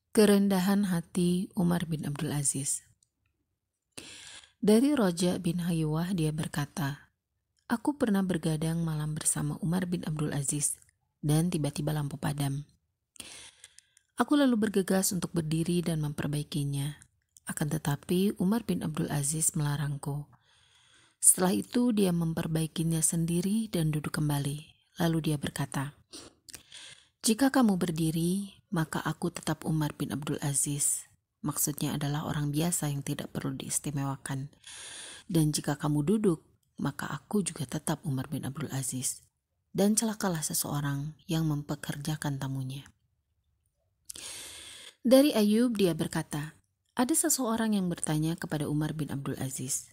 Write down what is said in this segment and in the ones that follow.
Kerendahan hati Umar bin Abdul Aziz. Dari Roja bin Hayuwah dia berkata, "Aku pernah bergadang malam bersama Umar bin Abdul Aziz dan tiba-tiba lampu padam. Aku lalu bergegas untuk berdiri dan memperbaikinya. Akan tetapi Umar bin Abdul Aziz melarangku. Setelah itu dia memperbaikinya sendiri dan duduk kembali. Lalu dia berkata, 'Jika kamu berdiri, maka aku tetap Umar bin Abdul Aziz.' Maksudnya adalah orang biasa yang tidak perlu diistimewakan. 'Dan jika kamu duduk, maka aku juga tetap Umar bin Abdul Aziz.' Dan celakalah seseorang yang mempekerjakan tamunya." Dari Ayub dia berkata, ada seseorang yang bertanya kepada Umar bin Abdul Aziz,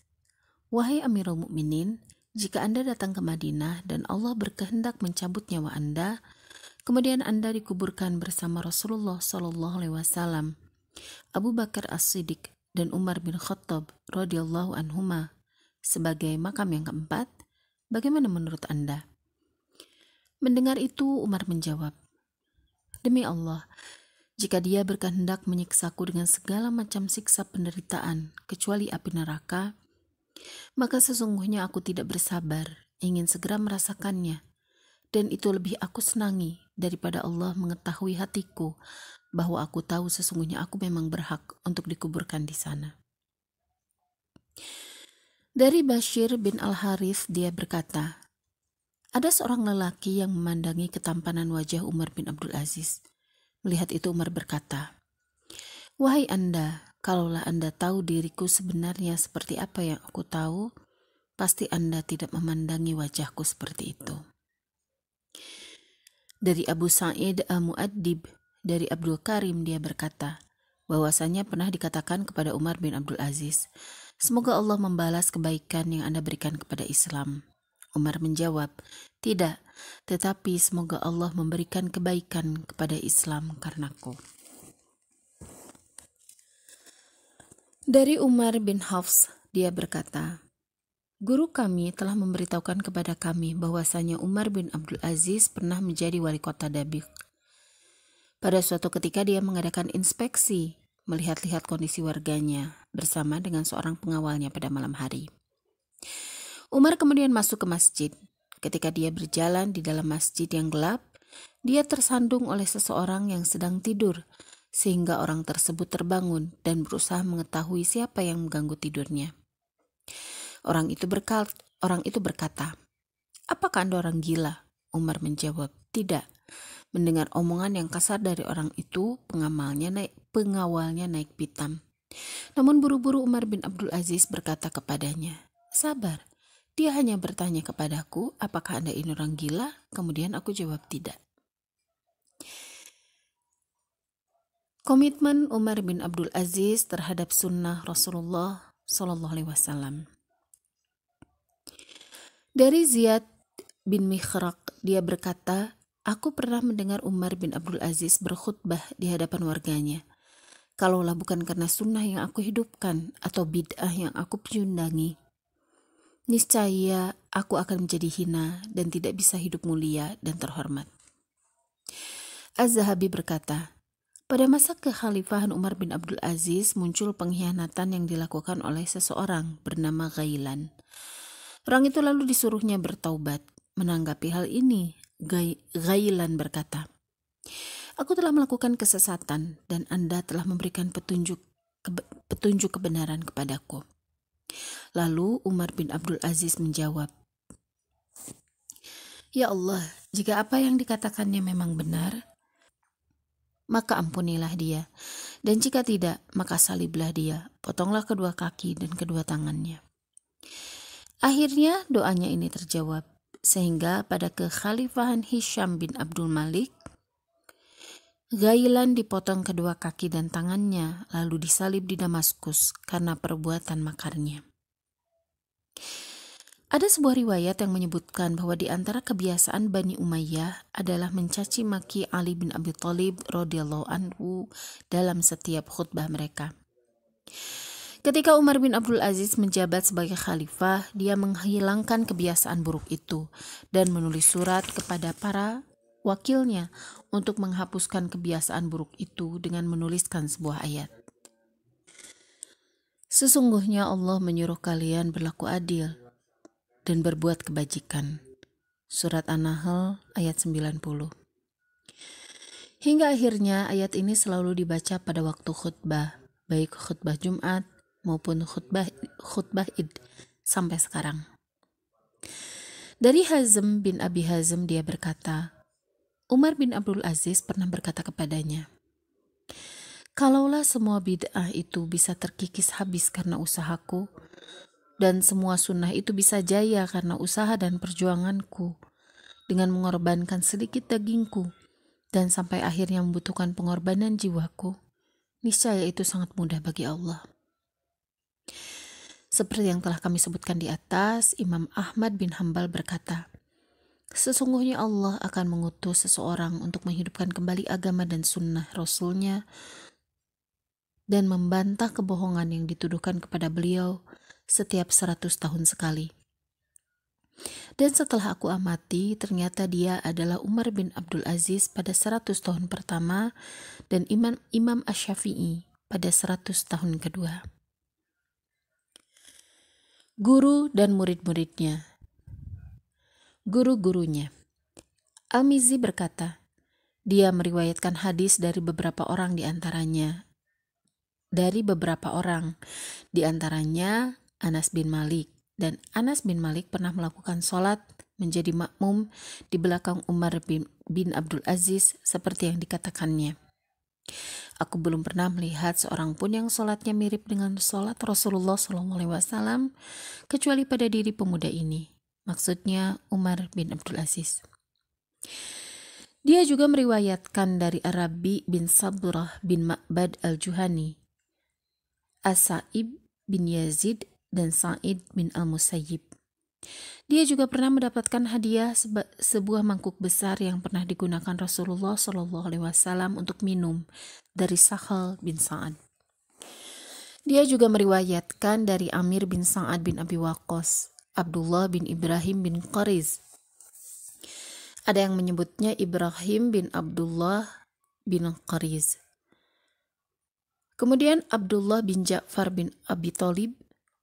"Wahai Amirul Mukminin, jika Anda datang ke Madinah dan Allah berkehendak mencabut nyawa Anda, kemudian Anda dikuburkan bersama Rasulullah SAW, Abu Bakar As-Siddiq dan Umar bin Khattab radhiyallahu anhuma sebagai makam yang keempat, bagaimana menurut Anda?" Mendengar itu Umar menjawab, "Demi Allah, jika dia berkehendak menyiksaku dengan segala macam siksa penderitaan kecuali api neraka, maka sesungguhnya aku tidak bersabar, ingin segera merasakannya. Dan itu lebih aku senangi daripada Allah mengetahui hatiku bahwa aku tahu sesungguhnya aku memang berhak untuk dikuburkan di sana." Dari Bashir bin Al-Harith dia berkata, ada seorang lelaki yang memandangi ketampanan wajah Umar bin Abdul Aziz. Melihat itu Umar berkata, "Wahai Anda, kalaulah Anda tahu diriku sebenarnya seperti apa yang aku tahu, pasti Anda tidak memandangi wajahku seperti itu." Dari Abu Sa'id Al-Mu'addib, dari Abdul Karim dia berkata, bahwasanya pernah dikatakan kepada Umar bin Abdul Aziz, "Semoga Allah membalas kebaikan yang Anda berikan kepada Islam." Umar menjawab, "Tidak, tetapi semoga Allah memberikan kebaikan kepada Islam karenaku." Dari Umar bin Hafs, dia berkata, guru kami telah memberitahukan kepada kami bahwasanya Umar bin Abdul Aziz pernah menjadi wali kota Dabiq. Pada suatu ketika dia mengadakan inspeksi, melihat-lihat kondisi warganya bersama dengan seorang pengawalnya pada malam hari. Umar kemudian masuk ke masjid. Ketika dia berjalan di dalam masjid yang gelap, dia tersandung oleh seseorang yang sedang tidur, sehingga orang tersebut terbangun dan berusaha mengetahui siapa yang mengganggu tidurnya. Orang itu berkata, "Apakah Anda orang gila?" Umar menjawab, "Tidak." Mendengar omongan yang kasar dari orang itu, pengawalnya naik pitam. Namun buru-buru Umar bin Abdul Aziz berkata kepadanya, "Sabar, dia hanya bertanya kepadaku, apakah Anda ini orang gila?" Kemudian aku jawab tidak. Komitmen Umar bin Abdul Aziz terhadap sunnah Rasulullah SAW. Dari Ziyad bin Mikhraq, dia berkata, aku pernah mendengar Umar bin Abdul Aziz berkhutbah di hadapan warganya. Kalaulah bukan karena sunnah yang aku hidupkan atau bid'ah yang aku pecundangi, niscaya aku akan menjadi hina dan tidak bisa hidup mulia dan terhormat. Az-Zahabi berkata, pada masa kekhalifahan Umar bin Abdul Aziz muncul pengkhianatan yang dilakukan oleh seseorang bernama Ghailan. Orang itu lalu disuruhnya bertaubat. Menanggapi hal ini, Ghailan berkata, aku telah melakukan kesesatan dan Anda telah memberikan petunjuk kebenaran kepadaku. Lalu Umar bin Abdul Aziz menjawab, ya Allah, jika apa yang dikatakannya memang benar, maka ampunilah dia. Dan jika tidak, maka saliblah dia, potonglah kedua kaki dan kedua tangannya. Akhirnya doanya ini terjawab, sehingga pada kekhalifahan Hisham bin Abdul Malik, Ghailan dipotong kedua kaki dan tangannya, lalu disalib di Damaskus karena perbuatan makarnya. Ada sebuah riwayat yang menyebutkan bahwa di antara kebiasaan Bani Umayyah adalah mencaci maki Ali bin Abi Thalib radhiyallahu anhu dalam setiap khutbah mereka. Ketika Umar bin Abdul Aziz menjabat sebagai khalifah, dia menghilangkan kebiasaan buruk itu dan menulis surat kepada para wakilnya untuk menghapuskan kebiasaan buruk itu dengan menuliskan sebuah ayat. Sesungguhnya Allah menyuruh kalian berlaku adil dan berbuat kebajikan. Surat An-Nahl ayat 90. Hingga akhirnya ayat ini selalu dibaca pada waktu khutbah, baik khutbah Jumat maupun khutbah Id sampai sekarang. Dari Hazm bin Abi Hazm dia berkata, Umar bin Abdul Aziz pernah berkata kepadanya, "Kalaulah semua bid'ah itu bisa terkikis habis karena usahaku, dan semua sunnah itu bisa jaya karena usaha dan perjuanganku, dengan mengorbankan sedikit dagingku, dan sampai akhirnya membutuhkan pengorbanan jiwaku, niscaya itu sangat mudah bagi Allah." Seperti yang telah kami sebutkan di atas, Imam Ahmad bin Hambal berkata, sesungguhnya Allah akan mengutus seseorang untuk menghidupkan kembali agama dan sunnah Rasul-Nya dan membantah kebohongan yang dituduhkan kepada beliau setiap 100 tahun sekali. Dan setelah aku amati, ternyata dia adalah Umar bin Abdul Aziz pada 100 tahun pertama dan Imam Asy-Syafi'i pada 100 tahun kedua. Guru dan murid-muridnya. Guru-gurunya. Al-Mizzi berkata, dia meriwayatkan hadis dari beberapa orang di antaranya. Anas bin Malik. Dan Anas bin Malik pernah melakukan sholat menjadi makmum di belakang Umar bin Abdul Aziz seperti yang dikatakannya. Aku belum pernah melihat seorang pun yang sholatnya mirip dengan sholat Rasulullah SAW kecuali pada diri pemuda ini. Maksudnya Umar bin Abdul Aziz. Dia juga meriwayatkan dari Arabi bin Sabrah bin Ma'bad al-Juhani, As-Sa'ib bin Yazid, dan Sa'id bin al-Musayyib. Dia juga pernah mendapatkan hadiah sebuah mangkuk besar yang pernah digunakan Rasulullah SAW untuk minum dari Sahal bin Sa'ad. Dia juga meriwayatkan dari Amir bin Sa'ad bin Abi Waqqas, Abdullah bin Ibrahim bin Qariz. Ada yang menyebutnya Ibrahim bin Abdullah bin Qariz. Kemudian Abdullah bin Ja'far bin Abi Thalib,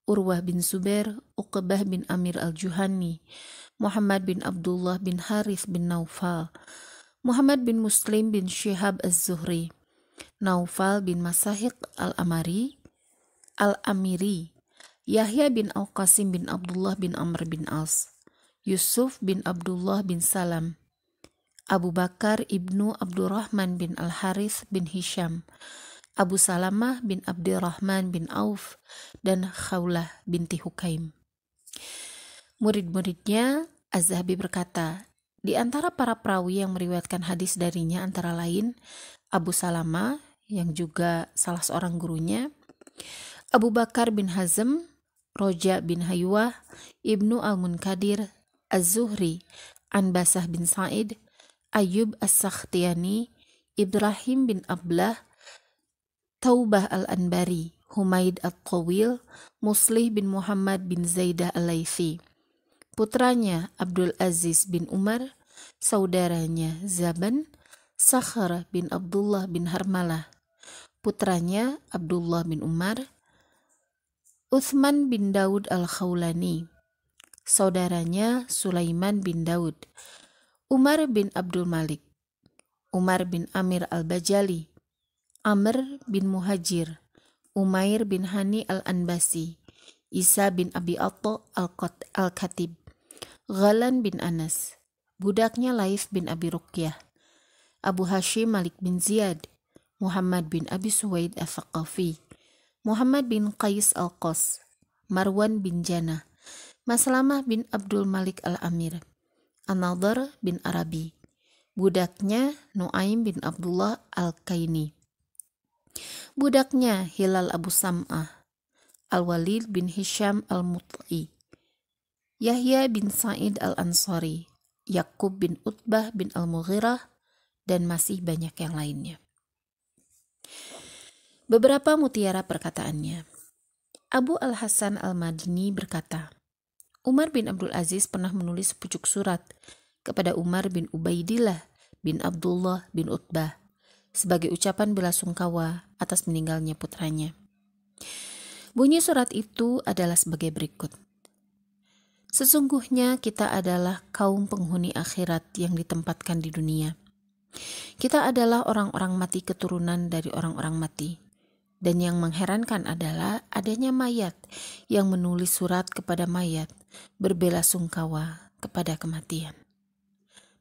Urwah bin Zubair, Uqbah bin Amir al-Juhani, Muhammad bin Abdullah bin Harith bin Naufal, Muhammad bin Muslim bin Syihab az-Zuhri, Naufal bin Masahiq al-Amiri, Yahya bin Al-Qasim bin Abdullah bin Amr bin As, Yusuf bin Abdullah bin Salam, Abu Bakar ibnu Abdurrahman bin Al-Harith bin Hisham, Abu Salamah bin Abdurrahman bin Auf, dan Khawlah binti Hukaim. Murid-muridnya, Az-Zahabi berkata, di antara para perawi yang meriwayatkan hadis darinya antara lain Abu Salamah, yang juga salah seorang gurunya, Abu Bakar bin Hazm, Roja bin Haywah, Ibnu al-Munkadir, Az-Zuhri, Anbasah bin Sa'id, Ayyub as-Sakhtiyani, Ibrahim bin Ablah, Taubah al-Anbari, Humaid al-Qawil, Muslih bin Muhammad bin Zaidah al-Laythi, putranya Abdul Aziz bin Umar, saudaranya Zaban, Sakhar bin Abdullah bin Harmalah, putranya Abdullah bin Umar, Uthman bin Daud al-Khawlani, saudaranya Sulaiman bin Daud, Umar bin Abdul Malik, Umar bin Amir al-Bajali, Amr bin Muhajir, Umair bin Hani al-Anbasi, Isa bin Abi Atta al-Khatib, Ghalan bin Anas, budaknya Laif bin Abi Ruqyah, Abu Hashim Malik bin Ziyad, Muhammad bin Abi Suwaid al-Thaqafi, Muhammad bin Qais al-Qas, Marwan bin Janah, Maslamah bin Abdul Malik al-Amir, An-Nadhr bin Arabi, budaknya Nuaim bin Abdullah al-Kaini, budaknya Hilal Abu Sam'ah, Al-Walid bin Hisham al-Mut'i, Yahya bin Sa'id al-Ansari, Yakub bin Utbah bin al-Mughirah, dan masih banyak yang lainnya. Beberapa mutiara perkataannya. Abu al-Hasan al-Madini berkata, Umar bin Abdul Aziz pernah menulis sepucuk surat kepada Umar bin Ubaidillah bin Abdullah bin Utbah sebagai ucapan belasungkawa atas meninggalnya putranya. Bunyi surat itu adalah sebagai berikut. Sesungguhnya kita adalah kaum penghuni akhirat yang ditempatkan di dunia. Kita adalah orang-orang mati keturunan dari orang-orang mati. Dan yang mengherankan adalah adanya mayat yang menulis surat kepada mayat, berbelasungkawa kepada kematian.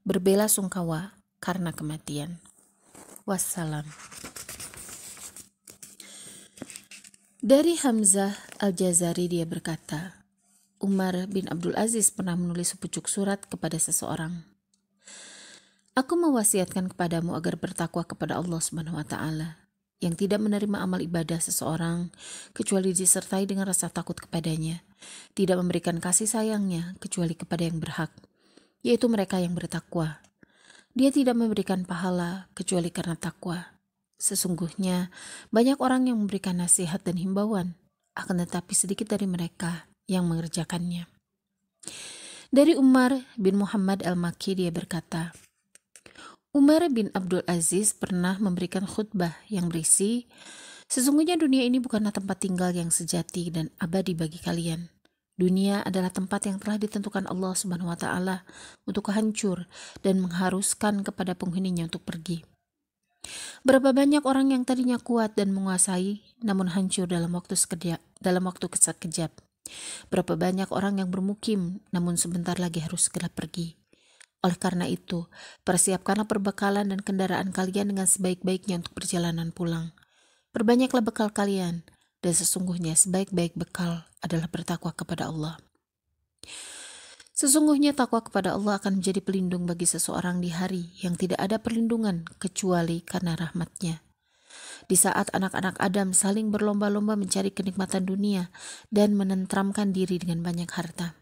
Berbelasungkawa karena kematian. Wassalam. Dari Hamzah Al-Jazari dia berkata, Umar bin Abdul Aziz pernah menulis sepucuk surat kepada seseorang. Aku mewasiatkan kepadamu agar bertakwa kepada Allah Subhanahu wa Ta'ala, yang tidak menerima amal ibadah seseorang kecuali disertai dengan rasa takut kepadanya, tidak memberikan kasih sayangnya kecuali kepada yang berhak, yaitu mereka yang bertakwa. Dia tidak memberikan pahala kecuali karena takwa. Sesungguhnya banyak orang yang memberikan nasihat dan himbauan, akan tetapi sedikit dari mereka yang mengerjakannya. Dari Umar bin Muhammad Al-Makki dia berkata, Umar bin Abdul Aziz pernah memberikan khutbah yang berisi, sesungguhnya dunia ini bukanlah tempat tinggal yang sejati dan abadi bagi kalian. Dunia adalah tempat yang telah ditentukan Allah Subhanahu wa Ta'ala untuk hancur dan mengharuskan kepada penghuninya untuk pergi. Berapa banyak orang yang tadinya kuat dan menguasai, namun hancur dalam waktu sekejap. Berapa banyak orang yang bermukim, namun sebentar lagi harus segera pergi. Oleh karena itu, persiapkanlah perbekalan dan kendaraan kalian dengan sebaik-baiknya untuk perjalanan pulang. Perbanyaklah bekal kalian, dan sesungguhnya sebaik-baik bekal adalah bertakwa kepada Allah. Sesungguhnya takwa kepada Allah akan menjadi pelindung bagi seseorang di hari yang tidak ada perlindungan kecuali karena rahmat-Nya. Di saat anak-anak Adam saling berlomba-lomba mencari kenikmatan dunia dan menentramkan diri dengan banyak harta.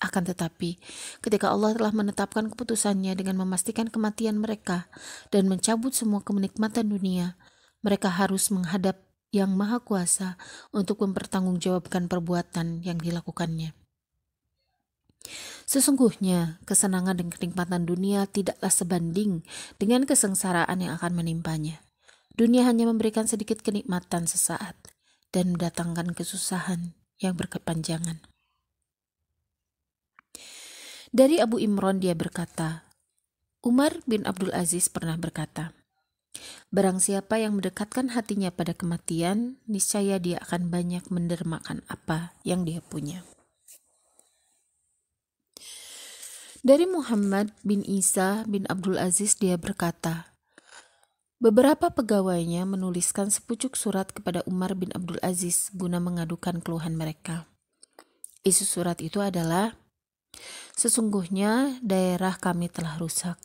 Akan tetapi, ketika Allah telah menetapkan keputusannya dengan memastikan kematian mereka dan mencabut semua kenikmatan dunia, mereka harus menghadap Yang Maha Kuasa untuk mempertanggungjawabkan perbuatan yang dilakukannya. Sesungguhnya, kesenangan dan kenikmatan dunia tidaklah sebanding dengan kesengsaraan yang akan menimpanya. Dunia hanya memberikan sedikit kenikmatan sesaat dan mendatangkan kesusahan yang berkepanjangan. Dari Abu Imran dia berkata, Umar bin Abdul Aziz pernah berkata, barang siapa yang mendekatkan hatinya pada kematian, niscaya dia akan banyak mendermakan apa yang dia punya. Dari Muhammad bin Isa bin Abdul Aziz dia berkata, beberapa pegawainya menuliskan sepucuk surat kepada Umar bin Abdul Aziz guna mengadukan keluhan mereka. Isi surat itu adalah, sesungguhnya daerah kami telah rusak.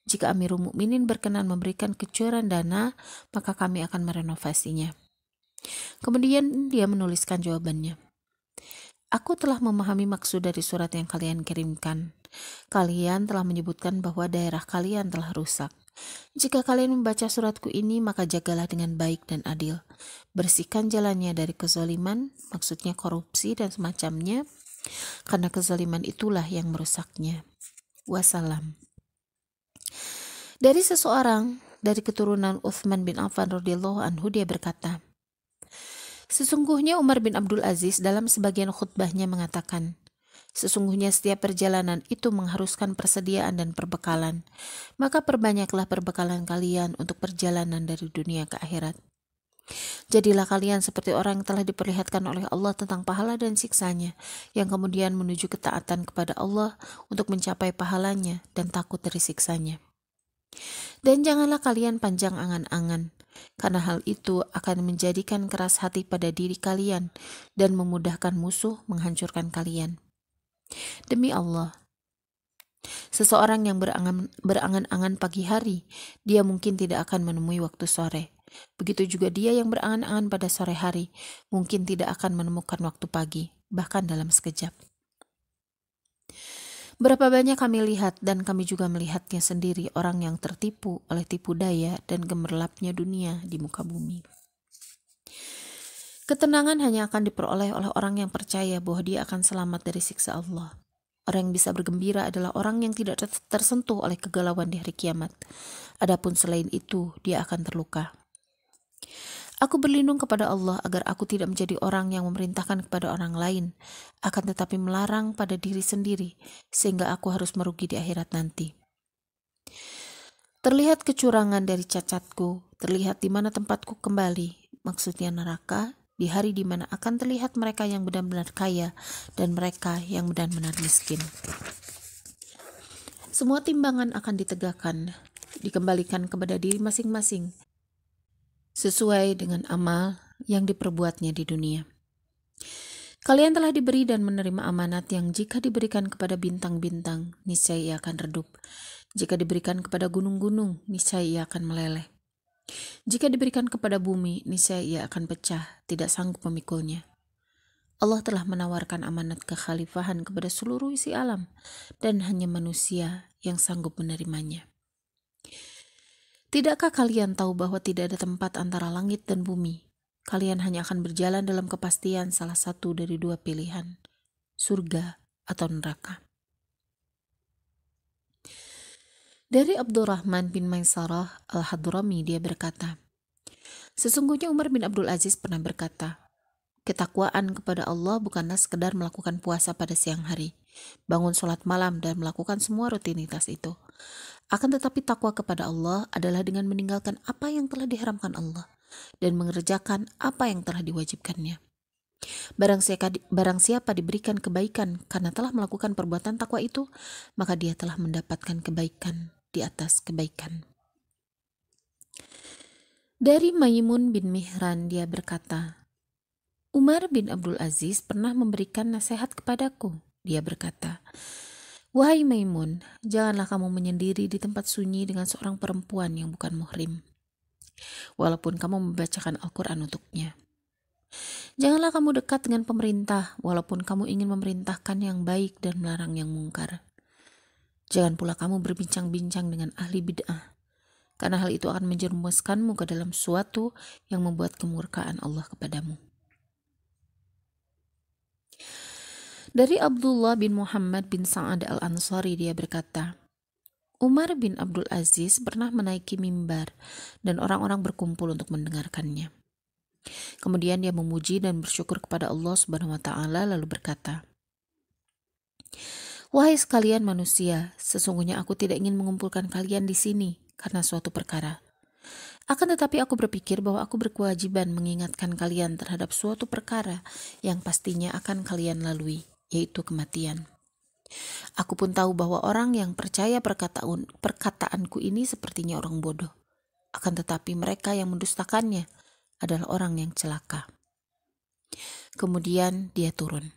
Jika Amirul Mukminin berkenan memberikan kecurangan dana, maka kami akan merenovasinya. Kemudian dia menuliskan jawabannya. Aku telah memahami maksud dari surat yang kalian kirimkan. Kalian telah menyebutkan bahwa daerah kalian telah rusak. Jika kalian membaca suratku ini, maka jagalah dengan baik dan adil. Bersihkan jalannya dari kezaliman, maksudnya korupsi dan semacamnya, karena kezaliman itulah yang merusaknya. Wassalam. Dari seseorang dari keturunan Utsman bin Affan radhiyallahu anhu dia berkata, sesungguhnya Umar bin Abdul Aziz dalam sebagian khutbahnya mengatakan, sesungguhnya setiap perjalanan itu mengharuskan persediaan dan perbekalan, maka perbanyaklah perbekalan kalian untuk perjalanan dari dunia ke akhirat. Jadilah kalian seperti orang yang telah diperlihatkan oleh Allah tentang pahala dan siksanya, yang kemudian menuju ketaatan kepada Allah untuk mencapai pahalanya dan takut dari siksanya. Dan janganlah kalian panjang angan-angan, karena hal itu akan menjadikan keras hati pada diri kalian dan memudahkan musuh menghancurkan kalian. Demi Allah, seseorang yang berangan-angan pagi hari, dia mungkin tidak akan menemui waktu sore. Begitu juga dia yang berangan-angan pada sore hari, mungkin tidak akan menemukan waktu pagi, bahkan dalam sekejap. Berapa banyak kami lihat dan kami juga melihatnya sendiri orang yang tertipu oleh tipu daya dan gemerlapnya dunia di muka bumi. Ketenangan hanya akan diperoleh oleh orang yang percaya bahwa dia akan selamat dari siksa Allah. Orang yang bisa bergembira adalah orang yang tidak tersentuh oleh kegalauan di hari kiamat. Adapun selain itu, dia akan terluka. Aku berlindung kepada Allah agar aku tidak menjadi orang yang memerintahkan kepada orang lain, akan tetapi melarang pada diri sendiri, sehingga aku harus merugi di akhirat nanti. Terlihat kecurangan dari cacatku, terlihat di mana tempatku kembali, maksudnya neraka, di hari di mana akan terlihat mereka yang benar-benar kaya dan mereka yang benar-benar miskin. Semua timbangan akan ditegakkan, dikembalikan kepada diri masing-masing, sesuai dengan amal yang diperbuatnya di dunia. Kalian telah diberi dan menerima amanat yang jika diberikan kepada bintang-bintang, niscaya ia akan redup. Jika diberikan kepada gunung-gunung, niscaya ia akan meleleh. Jika diberikan kepada bumi, niscaya ia akan pecah, tidak sanggup memikulnya. Allah telah menawarkan amanat kekhalifahan kepada seluruh isi alam, dan hanya manusia yang sanggup menerimanya. Tidakkah kalian tahu bahwa tidak ada tempat antara langit dan bumi? Kalian hanya akan berjalan dalam kepastian salah satu dari dua pilihan, surga atau neraka. Dari Abdurrahman bin Maisarah al-Hadrami, dia berkata, sesungguhnya Umar bin Abdul Aziz pernah berkata, ketakwaan kepada Allah bukanlah sekedar melakukan puasa pada siang hari, bangun sholat malam dan melakukan semua rutinitas itu. Akan tetapi takwa kepada Allah adalah dengan meninggalkan apa yang telah diharamkan Allah dan mengerjakan apa yang telah diwajibkannya. Barang siapa diberikan kebaikan karena telah melakukan perbuatan takwa itu, maka dia telah mendapatkan kebaikan di atas kebaikan. Dari Maimun bin Mihran, dia berkata, Umar bin Abdul Aziz pernah memberikan nasihat kepadaku. Dia berkata, wahai Maimun, janganlah kamu menyendiri di tempat sunyi dengan seorang perempuan yang bukan muhrim, walaupun kamu membacakan Al-Quran untuknya. Janganlah kamu dekat dengan pemerintah, walaupun kamu ingin memerintahkan yang baik dan melarang yang mungkar. Jangan pula kamu berbincang-bincang dengan ahli bid'ah, karena hal itu akan menjerumuskanmu ke dalam suatu yang membuat kemurkaan Allah kepadamu. Dari Abdullah bin Muhammad bin Sa'ad al-Ansari, dia berkata, Umar bin Abdul Aziz pernah menaiki mimbar dan orang-orang berkumpul untuk mendengarkannya. Kemudian dia memuji dan bersyukur kepada Allah Subhanahu wa taala lalu berkata, wahai sekalian manusia, sesungguhnya aku tidak ingin mengumpulkan kalian di sini karena suatu perkara. Akan tetapi aku berpikir bahwa aku berkewajiban mengingatkan kalian terhadap suatu perkara yang pastinya akan kalian lalui, yaitu kematian. Aku pun tahu bahwa orang yang percaya perkataanku ini sepertinya orang bodoh. Akan tetapi mereka yang mendustakannya adalah orang yang celaka. Kemudian dia turun.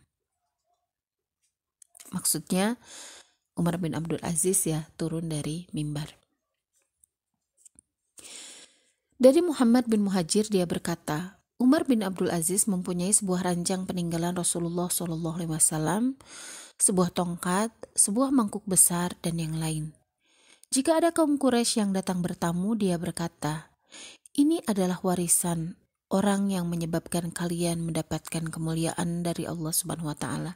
Maksudnya Umar bin Abdul Aziz ya turun dari mimbar. Dari Muhammad bin Muhajir, dia berkata, Umar bin Abdul Aziz mempunyai sebuah ranjang peninggalan Rasulullah SAW, sebuah tongkat, sebuah mangkuk besar, dan yang lain. Jika ada kaum Quraisy yang datang bertamu, dia berkata, ini adalah warisan orang yang menyebabkan kalian mendapatkan kemuliaan dari Allah Subhanahu wa taala,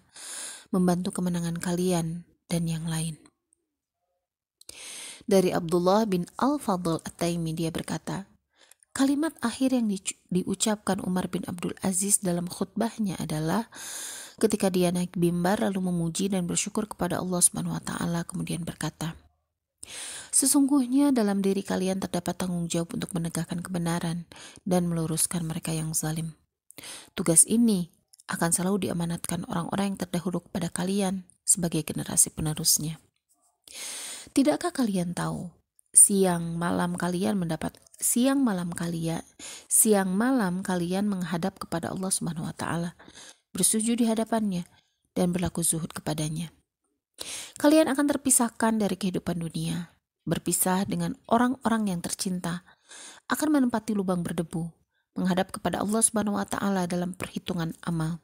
membantu kemenangan kalian, dan yang lain. Dari Abdullah bin Al-Fadl At-Taimi, dia berkata, kalimat akhir yang diucapkan Umar bin Abdul Aziz dalam khutbahnya adalah ketika dia naik mimbar lalu memuji dan bersyukur kepada Allah Subhanahu wa taala, kemudian berkata, sesungguhnya dalam diri kalian terdapat tanggung jawab untuk menegakkan kebenaran dan meluruskan mereka yang zalim. Tugas ini akan selalu diamanatkan orang-orang yang terdahulu kepada kalian sebagai generasi penerusnya. Tidakkah kalian tahu, siang malam kalian menghadap kepada Allah Subhanahu wa taala, bersujud di hadapannya dan berlaku zuhud kepadanya. Kalian akan terpisahkan dari kehidupan dunia, berpisah dengan orang-orang yang tercinta, akan menempati lubang berdebu, menghadap kepada Allah Subhanahu wa taala dalam perhitungan amal.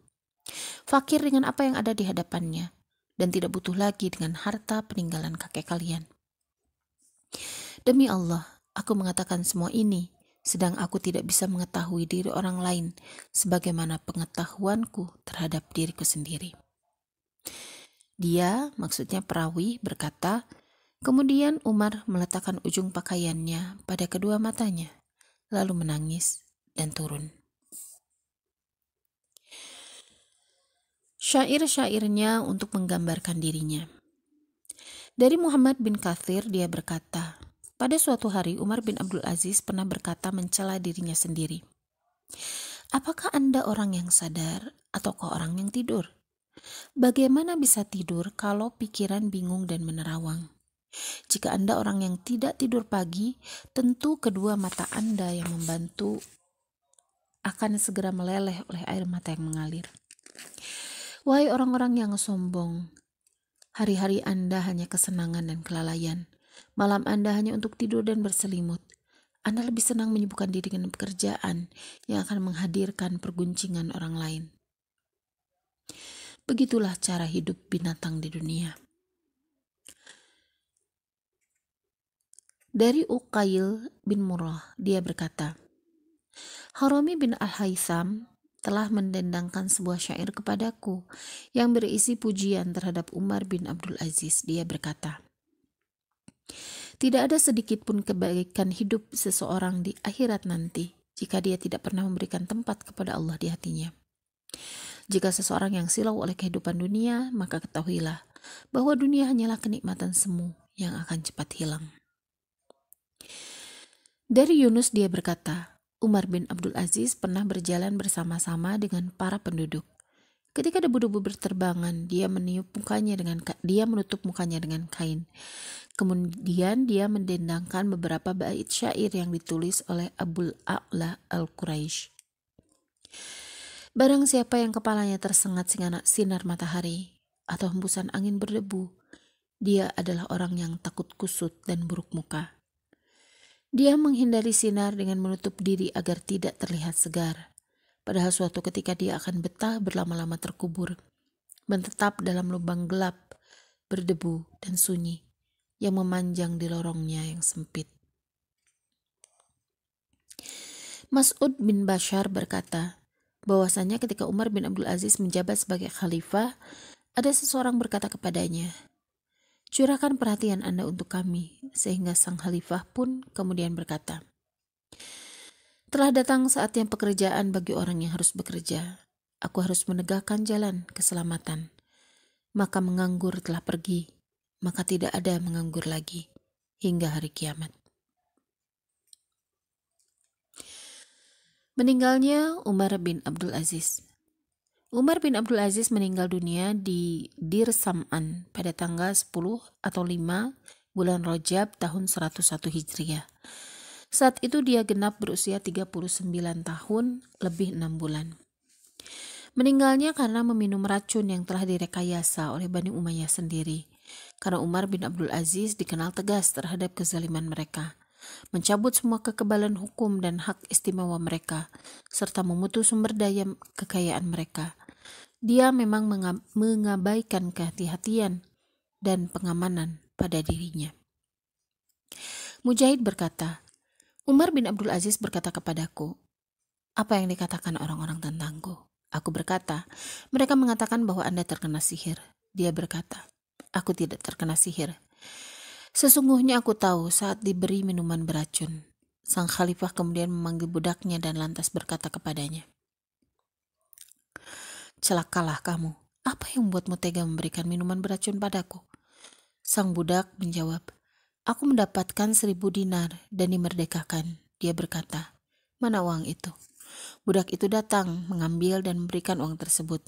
Fakir dengan apa yang ada di hadapannya dan tidak butuh lagi dengan harta peninggalan kakek kalian. Demi Allah, aku mengatakan semua ini sedang aku tidak bisa mengetahui diri orang lain sebagaimana pengetahuanku terhadap diriku sendiri. Dia, maksudnya perawi, berkata, kemudian Umar meletakkan ujung pakaiannya pada kedua matanya, lalu menangis dan turun. Syair-syairnya untuk menggambarkan dirinya. Dari Muhammad bin Katsir dia berkata, pada suatu hari Umar bin Abdul Aziz pernah berkata mencela dirinya sendiri. Apakah Anda orang yang sadar ataukah orang yang tidur? Bagaimana bisa tidur kalau pikiran bingung dan menerawang? Jika Anda orang yang tidak tidur pagi, tentu kedua mata Anda yang membantu akan segera meleleh oleh air mata yang mengalir. Wahai orang-orang yang sombong, hari-hari Anda hanya kesenangan dan kelalaian. Malam Anda hanya untuk tidur dan berselimut. Anda lebih senang menyibukkan diri dengan pekerjaan yang akan menghadirkan perguncingan orang lain. Begitulah cara hidup binatang di dunia. Dari Uqail bin Murrah, dia berkata, Harami bin Al-Haytham telah mendendangkan sebuah syair kepadaku yang berisi pujian terhadap Umar bin Abdul Aziz. Dia berkata, tidak ada sedikit pun kebaikan hidup seseorang di akhirat nanti jika dia tidak pernah memberikan tempat kepada Allah di hatinya. Jika seseorang yang silau oleh kehidupan dunia, maka ketahuilah bahwa dunia hanyalah kenikmatan semu yang akan cepat hilang. Dari Yunus dia berkata, Umar bin Abdul Aziz pernah berjalan bersama-sama dengan para penduduk. Ketika debu-debu berterbangan, dia menutup mukanya dengan kain. Kemudian dia mendendangkan beberapa bait syair yang ditulis oleh Abul A'la al-Quraisy. Barang siapa yang kepalanya tersengat sinar matahari atau hembusan angin berdebu, dia adalah orang yang takut kusut dan buruk muka. Dia menghindari sinar dengan menutup diri agar tidak terlihat segar. Padahal suatu ketika dia akan betah berlama-lama terkubur, menetap dalam lubang gelap, berdebu dan sunyi yang memanjang di lorongnya yang sempit. Mas'ud bin Bashar berkata bahwasanya ketika Umar bin Abdul Aziz menjabat sebagai khalifah, ada seseorang berkata kepadanya, curahkan perhatian Anda untuk kami, sehingga sang khalifah pun kemudian berkata, telah datang saatnya pekerjaan bagi orang yang harus bekerja. Aku harus menegakkan jalan keselamatan. Maka menganggur telah pergi, maka tidak ada menganggur lagi hingga hari kiamat. Meninggalnya Umar bin Abdul Aziz. Umar bin Abdul Aziz meninggal dunia di Dir Sam'an pada tanggal 10 atau 5 bulan Rajab tahun 101 Hijriah. Saat itu dia genap berusia 39 tahun lebih 6 bulan. Meninggalnya karena meminum racun yang telah direkayasa oleh Bani Umayyah sendiri. Karena Umar bin Abdul Aziz dikenal tegas terhadap kezaliman mereka, mencabut semua kekebalan hukum dan hak istimewa mereka, serta memutus sumber daya kekayaan mereka. Dia memang mengabaikan kehati-hatian dan pengamanan pada dirinya. Mujahid berkata, Umar bin Abdul Aziz berkata kepadaku, apa yang dikatakan orang-orang tentangku? Aku berkata, mereka mengatakan bahwa Anda terkena sihir. Dia berkata, aku tidak terkena sihir. Sesungguhnya aku tahu saat diberi minuman beracun. Sang khalifah kemudian memanggil budaknya dan lantas berkata kepadanya, celakalah kamu, apa yang membuatmu tega memberikan minuman beracun padaku? Sang budak menjawab, aku mendapatkan 1000 dinar dan dimerdekakan. Dia berkata, mana uang itu? Budak itu datang, mengambil dan memberikan uang tersebut.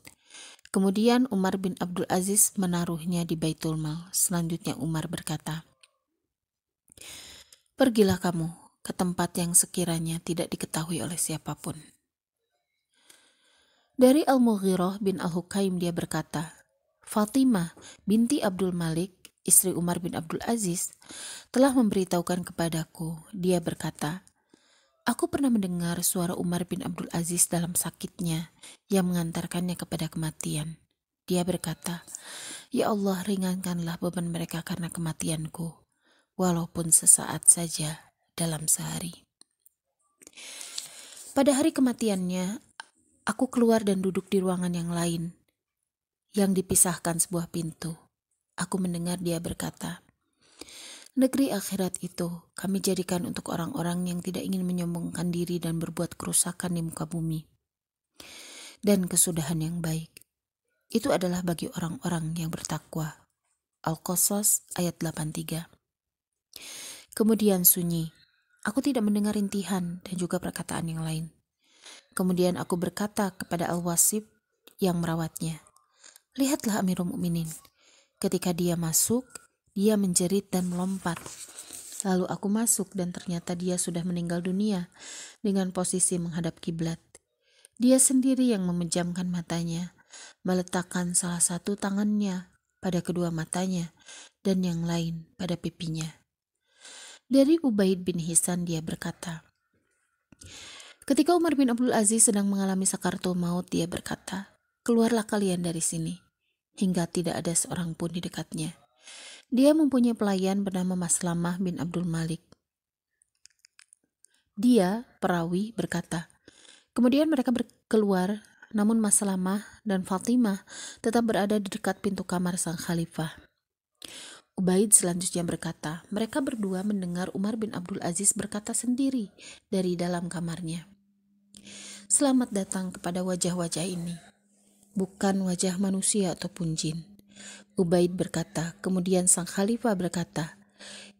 Kemudian Umar bin Abdul Aziz menaruhnya di Baitul Mal. Selanjutnya Umar berkata, pergilah kamu ke tempat yang sekiranya tidak diketahui oleh siapapun. Dari Al-Mughirah bin Al-Hukaim dia berkata, Fatimah binti Abdul Malik, istri Umar bin Abdul Aziz, telah memberitahukan kepadaku. Dia berkata, aku pernah mendengar suara Umar bin Abdul Aziz dalam sakitnya yang mengantarkannya kepada kematian. Dia berkata, ya Allah, ringankanlah beban mereka karena kematianku, walaupun sesaat saja dalam sehari. Pada hari kematiannya, aku keluar dan duduk di ruangan yang lain, yang dipisahkan sebuah pintu. Aku mendengar dia berkata, "Negeri akhirat itu kami jadikan untuk orang-orang yang tidak ingin menyombongkan diri dan berbuat kerusakan di muka bumi. Dan kesudahan yang baik, itu adalah bagi orang-orang yang bertakwa." Al-Qasas ayat 83. Kemudian sunyi. Aku tidak mendengar rintihan dan juga perkataan yang lain. Kemudian aku berkata kepada Al-Wasib yang merawatnya, "Lihatlah Amirul Mukminin." Ketika dia masuk, dia menjerit dan melompat. Lalu aku masuk dan ternyata dia sudah meninggal dunia dengan posisi menghadap kiblat. Dia sendiri yang memejamkan matanya, meletakkan salah satu tangannya pada kedua matanya dan yang lain pada pipinya. Dari Ubaid bin Hisan dia berkata, ketika Umar bin Abdul Aziz sedang mengalami sakaratul maut, dia berkata, "Keluarlah kalian dari sini," hingga tidak ada seorang pun di dekatnya. Dia mempunyai pelayan bernama Maslamah bin Abdul Malik. Dia, perawi, berkata, kemudian mereka keluar, namun Maslamah dan Fatimah tetap berada di dekat pintu kamar sang khalifah. Ubaid selanjutnya berkata, mereka berdua mendengar Umar bin Abdul Aziz berkata sendiri dari dalam kamarnya, "Selamat datang kepada wajah-wajah ini, bukan wajah manusia ataupun jin." Ubaid berkata, kemudian sang khalifah berkata,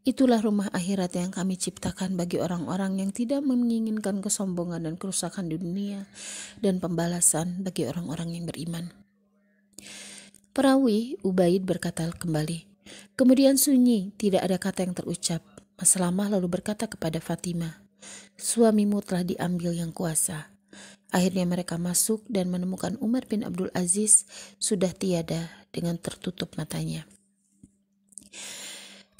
"Itulah rumah akhirat yang kami ciptakan bagi orang-orang yang tidak menginginkan kesombongan dan kerusakan di dunia, dan pembalasan bagi orang-orang yang beriman." Perawi Ubaid berkata kembali, kemudian sunyi, tidak ada kata yang terucap. Maslamah lalu berkata kepada Fatimah, "Suamimu telah diambil yang kuasa." Akhirnya mereka masuk dan menemukan Umar bin Abdul Aziz sudah tiada dengan tertutup matanya.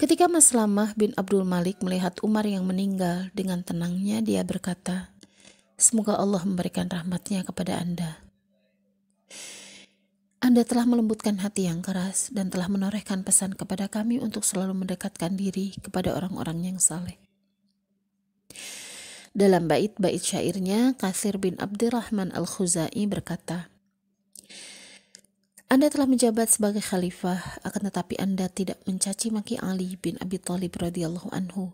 Ketika Maslamah bin Abdul Malik melihat Umar yang meninggal, dengan tenangnya dia berkata, "Semoga Allah memberikan rahmatnya kepada Anda. Anda telah melembutkan hati yang keras dan telah menorehkan pesan kepada kami untuk selalu mendekatkan diri kepada orang-orang yang saleh." Dalam bait-bait syairnya, Katsir bin Abdurrahman Al-Khuzai berkata, "Anda telah menjabat sebagai khalifah, akan tetapi Anda tidak mencaci maki Ali bin Abi Thalib radhiyallahu anhu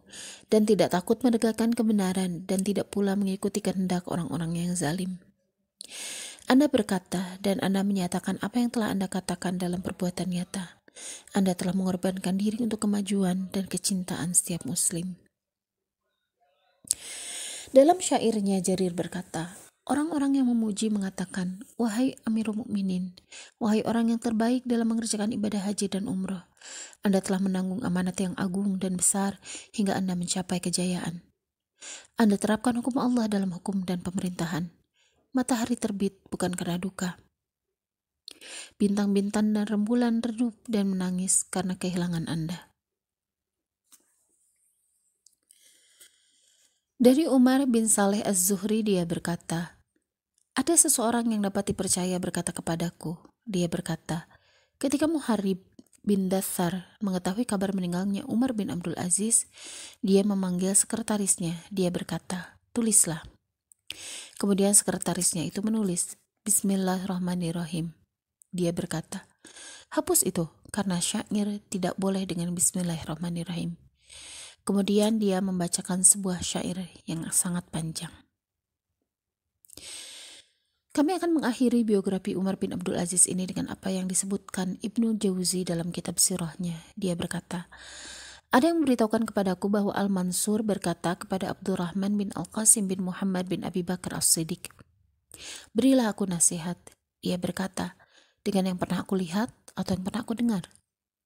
dan tidak takut menegakkan kebenaran dan tidak pula mengikuti kehendak orang-orang yang zalim. Anda berkata dan Anda menyatakan apa yang telah Anda katakan dalam perbuatan nyata. Anda telah mengorbankan diri untuk kemajuan dan kecintaan setiap muslim." Dalam syairnya Jarir berkata, orang-orang yang memuji mengatakan, "Wahai Amirul Mukminin, wahai orang yang terbaik dalam mengerjakan ibadah haji dan umrah, Anda telah menanggung amanat yang agung dan besar hingga Anda mencapai kejayaan. Anda terapkan hukum Allah dalam hukum dan pemerintahan. Matahari terbit bukan karena duka. Bintang-bintang dan rembulan redup dan menangis karena kehilangan Anda." Dari Umar bin Saleh Az-Zuhri dia berkata, ada seseorang yang dapat dipercaya berkata kepadaku. Dia berkata, ketika Muharib bin Dathar mengetahui kabar meninggalnya Umar bin Abdul Aziz, dia memanggil sekretarisnya. Dia berkata, "Tulislah." Kemudian sekretarisnya itu menulis, "Bismillahirrahmanirrahim." Dia berkata, "Hapus itu, karena syair tidak boleh dengan Bismillahirrahmanirrahim." Kemudian dia membacakan sebuah syair yang sangat panjang. Kami akan mengakhiri biografi Umar bin Abdul Aziz ini dengan apa yang disebutkan Ibnu Jauzi dalam kitab sirahnya. Dia berkata, ada yang memberitahukan kepadaku bahwa Al-Mansur berkata kepada Abdurrahman bin Al-Qasim bin Muhammad bin Abi Bakar As-Siddiq, "Berilah aku nasihat." Dia berkata, "Dengan yang pernah aku lihat atau yang pernah aku dengar?"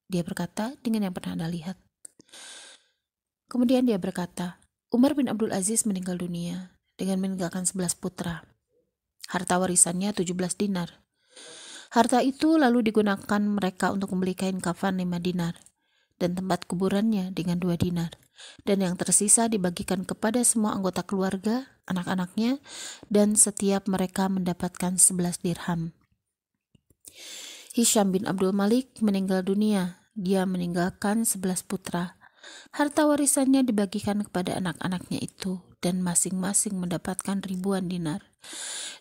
Dia berkata, "Dengan yang pernah Anda lihat." Kemudian dia berkata, Umar bin Abdul Aziz meninggal dunia dengan meninggalkan 11 putra. Harta warisannya 17 dinar. Harta itu lalu digunakan mereka untuk membeli kain kafan 5 dinar dan tempat kuburannya dengan 2 dinar. Dan yang tersisa dibagikan kepada semua anggota keluarga, anak-anaknya, dan setiap mereka mendapatkan 11 dirham. Hisham bin Abdul Malik meninggal dunia. Dia meninggalkan 11 putra. Harta warisannya dibagikan kepada anak-anaknya itu dan masing-masing mendapatkan ribuan dinar.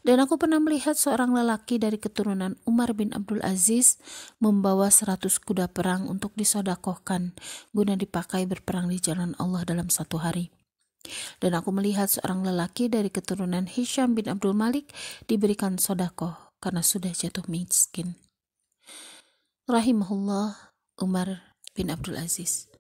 Dan aku pernah melihat seorang lelaki dari keturunan Umar bin Abdul Aziz membawa 100 kuda perang untuk disodakohkan guna dipakai berperang di jalan Allah dalam satu hari. Dan aku melihat seorang lelaki dari keturunan Hisham bin Abdul Malik diberikan sodakoh karena sudah jatuh miskin. Rahimahullah Umar bin Abdul Aziz.